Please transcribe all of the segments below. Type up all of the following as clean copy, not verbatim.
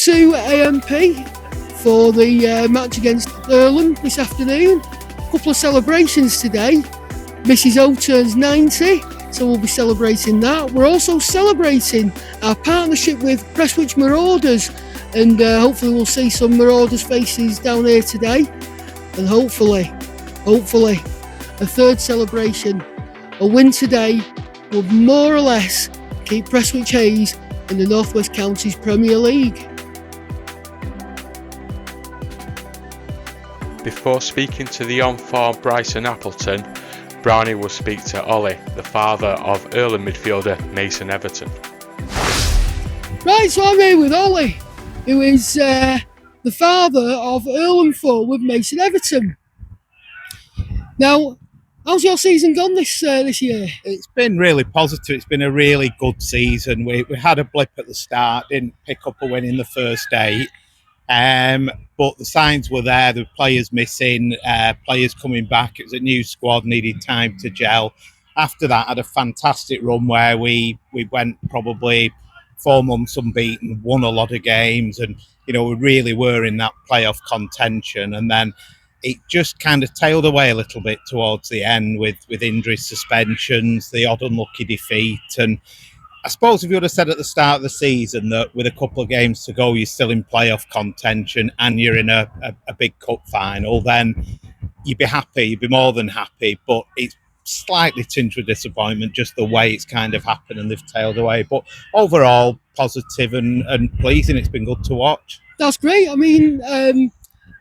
to AMP for the match against Earlham this afternoon. A couple of celebrations today. Mrs O turns 90, so we'll be celebrating that. We're also celebrating our partnership with Prestwich Marauders, and hopefully we'll see some Marauders faces down here today. And hopefully, a third celebration. A win today would more or less keep Prestwich Heys in the North West Counties Premier League. Before speaking to the on-form Bryson Appleton, Brownie will speak to Ollie, the father of Earlham midfielder Mason Everton. Right, so I'm here with Ollie, who is the father of Earlham forward Mason Everton. Now, how's your season gone this year? It's been really positive. It's been a really good season. We had a blip at the start, didn't pick up a win in the first 8. But the signs were there. There were players missing, players coming back. It was a new squad, needed time to gel. After that, had a fantastic run where we went probably 4 months unbeaten, won a lot of games, and we really were in that playoff contention. And then it just kind of tailed away a little bit towards the end with injuries, suspensions, the odd unlucky defeat. And I suppose if you would have said at the start of the season that with a couple of games to go, you're still in playoff contention and you're in a big cup final, then you'd be happy, you'd be more than happy. But it's slightly tinged with disappointment, just the way it's kind of happened and they've tailed away. But overall, positive and pleasing. It's been good to watch. That's great. I mean,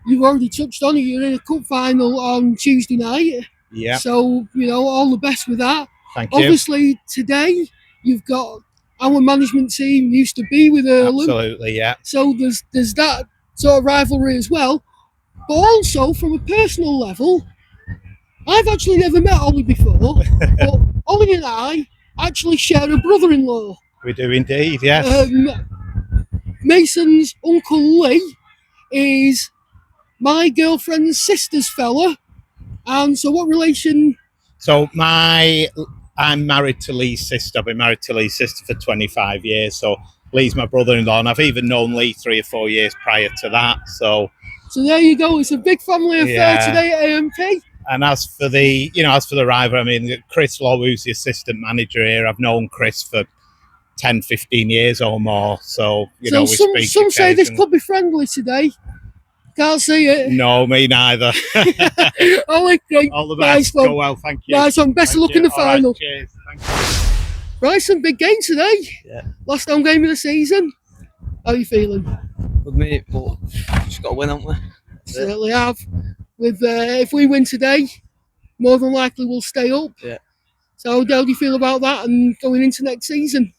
you've already touched on it. You're in a cup final on Tuesday night. Yeah. So, all the best with that. Thank you. Obviously, today, you've got our management team used to be with Earlham. Absolutely, yeah. So there's that sort of rivalry as well. But also, from a personal level, I've actually never met Ollie before, but Ollie and I actually share a brother-in-law. We do indeed, yes. Mason's Uncle Lee is my girlfriend's sister's fella. And so what relation? So I'm married to Lee's sister. I've been married to Lee's sister for 25 years. So Lee's my brother-in-law, and I've even known Lee 3 or 4 years prior to that. So there you go. It's a big family affair today at AMP. And as for the rival, I mean, Chris Law, who's the assistant manager here, I've known Chris for 10, 15 years or more. So, we speak. Some say this could be friendly today. Can't see it. No, me neither. Ollie, great. All the best. Nice one. Go well, thank you. Nice one. Best of luck in the final. Right, cheers. Thank you. Bryson, big game today. Yeah. Last home game of the season. How are you feeling? Good, mate, but just got to win, haven't we? Certainly have. With if we win today, more than likely we'll stay up. Yeah. So how do you feel about that and going into next season?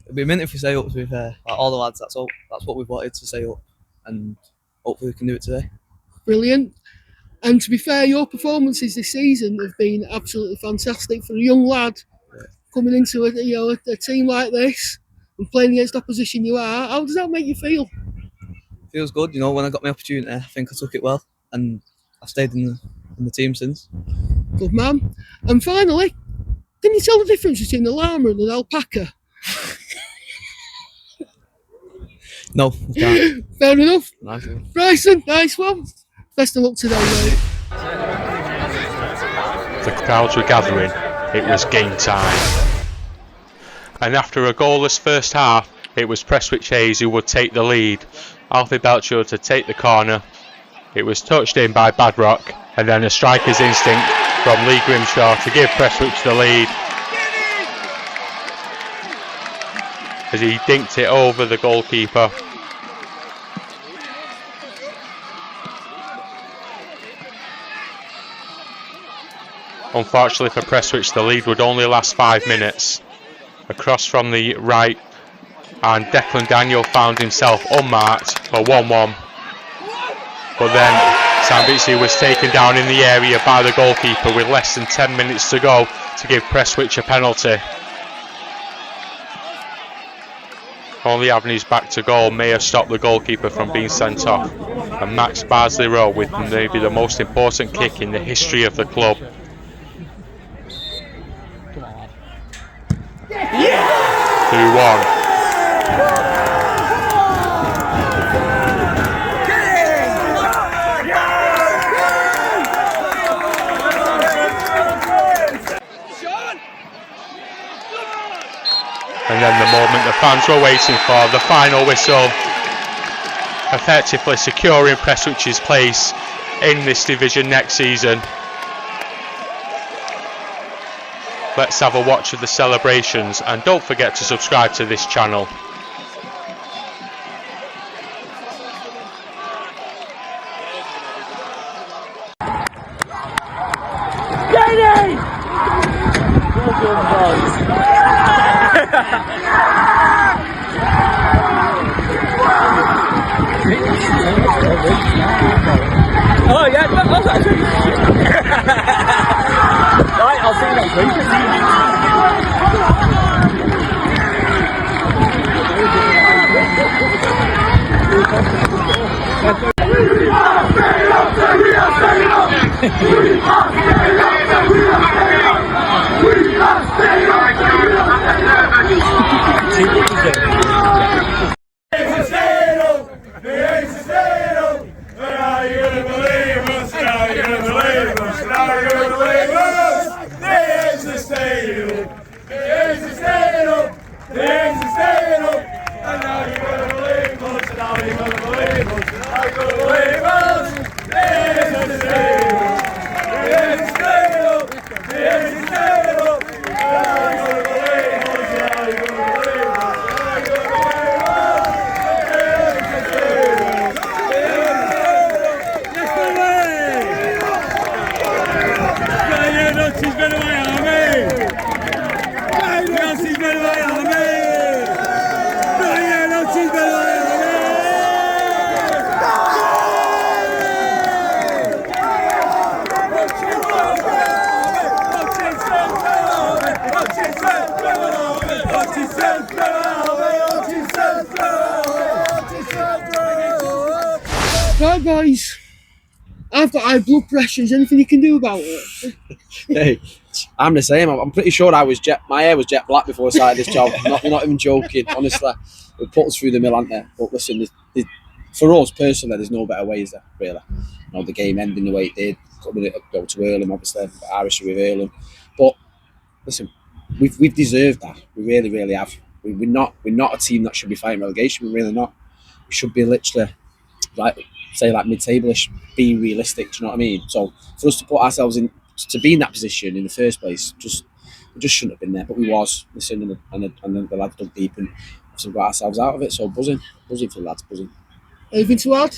It'd be mint if we stay up. To be fair, all the lads, that's what we've wanted, to stay up, and hopefully we can do it today. Brilliant. And to be fair, your performances this season have been absolutely fantastic for a young lad coming into a team like this and playing against opposition you are. How does that make you feel? Feels good, when I got my opportunity, I think I took it well, and I've stayed in the team since. Good man. And finally, can you tell the difference between a llama and an alpaca? No, I can't. Fair enough. Nice one. Bryson, nice one. Best of luck today, mate. The crowds were gathering. It was game time. And after a goalless first half, it was Prestwich Heys who would take the lead. Alfie Belcher to take the corner. It was touched in by Badrock, and then a striker's instinct from Lee Grimshaw to give Prestwich the lead, as he dinked it over the goalkeeper. Unfortunately for Prestwich, the lead would only last 5 minutes. Across from the right, and Declan Daniel found himself unmarked for 1-1. But then Sambitsi was taken down in the area by the goalkeeper with less than 10 minutes to go to give Prestwich a penalty. Only avenues back to goal may have stopped the goalkeeper from being sent off. And Max Barsley-Rowe with maybe the most important kick in the history of the club. 2-1. moment the fans were waiting for, the final whistle, effectively securing Prestwich's place in this division next season. Let's have a watch of the celebrations, and don't forget to subscribe to this channel. Oh yeah, that's actually. Right, I'll see you next week. Right, guys, I've got high blood pressure. Is there anything you can do about it? Hey, I'm the same. I'm pretty sure my hair was jet black before I started this job. Not even joking, honestly. It put us through the mill, aren't they? But listen, for us personally, there's no better way, is there, really? You know, the game ending the way it did, coming to go to Earlham, obviously, Irish with Earlham. But listen, we've deserved that. We really, really have. We're not a team that should be fighting relegation. We're really not. We should be literally like mid-table-ish, being realistic. Do you know what I mean? So for us to put ourselves in, to be in that position in the first place, we just shouldn't have been there. But we was. Listen, and the lads dug deep and obviously got ourselves out of it. So buzzing for the lads, buzzing. Anything to add?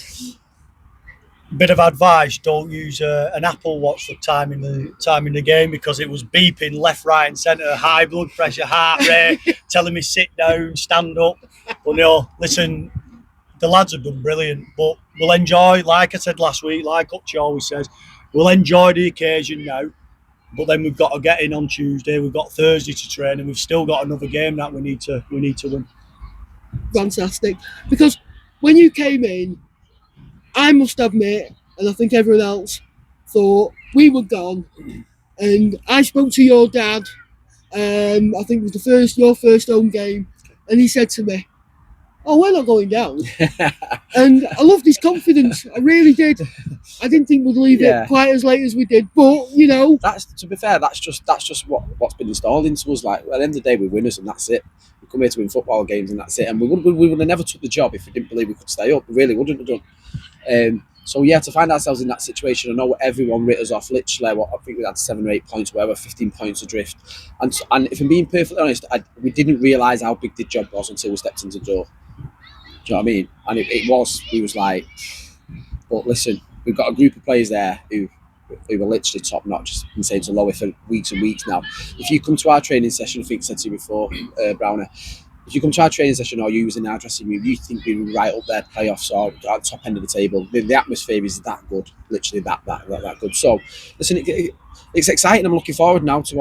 Bit of advice: don't use an Apple Watch for timing the game, because it was beeping left, right, and centre. High blood pressure, heart rate, telling me sit down, stand up. But no, listen, the lads have done brilliant. But we'll enjoy, like I said last week, like Hutchie always says, we'll enjoy the occasion now. But then we've got to get in on Tuesday. We've got Thursday to train, and we've still got another game that we need to win. Fantastic. Because when you came in, I must admit, and I think everyone else thought we were gone. And I spoke to your dad. I think it was your first home game, and he said to me, "Oh, we're not going down." And I loved his confidence. I really did. I didn't think we'd leave it quite as late as we did, but you know, That's, to be fair, that's just what's been installed into us. Like, at the end of the day, we're winners, and that's it. We come here to win football games, and that's it. And we would have never took the job if we didn't believe we could stay up. We really wouldn't have done. So yeah, to find ourselves in that situation, I know everyone writ us off. Literally, I think we had 7 or 8 points, whatever, 15 points adrift. And if I'm being perfectly honest, we didn't realise how big the job was until we stepped into the door. Do you know what I mean? And we was like, but listen, we've got a group of players there who were literally top notch. Just been saying to Lowy for weeks and weeks now. If you come to our training session, I think I said to you before, Browner, if you come to our training session or you was in our dressing room, you think we're right up there, playoffs or at the top end of the table. The atmosphere is that good, literally that good. So, listen, it's exciting. I'm looking forward now to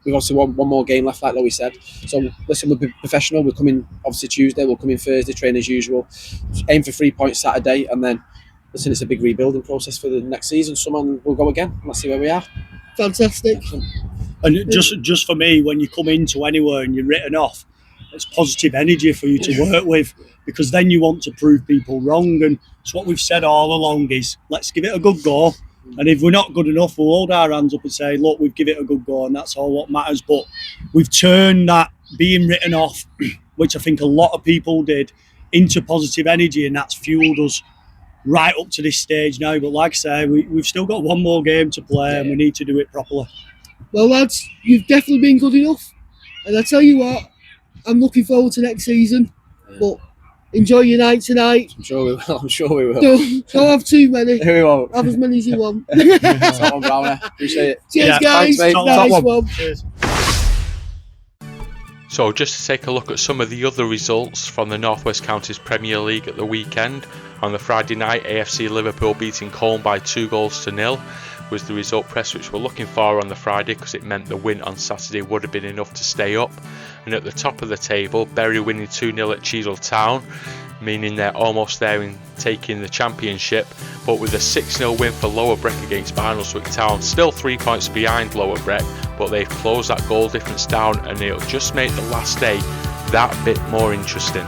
we've obviously one more game left, like Lowy said. So, listen, we'll be professional. We'll come in obviously Tuesday. We'll come in Thursday, train as usual. Aim for 3 points Saturday, and then listen, it's a big rebuilding process for the next season. Someone will go again. Let's see where we are. fantastic. And just for me, when you come into anywhere and you're written off, it's positive energy for you to work with, because then you want to prove people wrong. And it's what we've said all along is, let's give it a good go. And if we're not good enough, we'll hold our hands up and say, look, we've given it a good go, and that's all what matters. But we've turned that being written off which I think a lot of people did, into positive energy, and that's fueled us right up to this stage now. But like I say, we've still got one more game to play, and we need to do it properly. Well, lads, you've definitely been good enough. And I tell you what, I'm looking forward to next season. But enjoy your night tonight. I'm sure we will. I'm sure we will. Don't have too many. We won't. Have as many as you want. Tom Browner, appreciate it. Cheers, guys. Thanks, mate. Nice Top one. Cheers. So just to take a look at some of the other results from the North West Counties Premier League at the weekend. On the Friday night, AFC Liverpool beating Colne by 2-0 was the result Prestwich were looking for on the Friday, because it meant the win on Saturday would have been enough to stay up. And at the top of the table, Bury winning 2-0 at Cheadle Town, meaning they're almost there in taking the championship. But with a 6-0 win for Lower Breck against Barnoldswick Town, still 3 points behind Lower Breck, but they've closed that goal difference down, and it'll just make the last day that bit more interesting.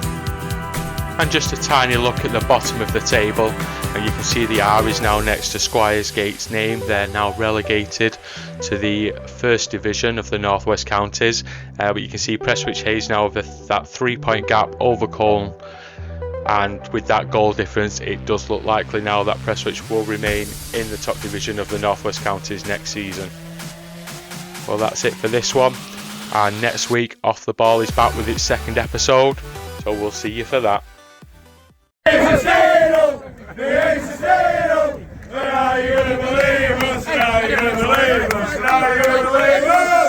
And just a tiny look at the bottom of the table, and you can see the R is now next to Squires Gate's name. They're now relegated to the first division of the North West Counties, but you can see Prestwich Heys now with that 3-point gap over Colne, and with that goal difference it does look likely now that Prestwich will remain in the top division of the North West Counties next season. Well, that's it for this one, and next week Off the Ball is back with its second episode, so we'll see you for that. Are you gonna believe us? Are you gonna believe us? Are you gonna believe us?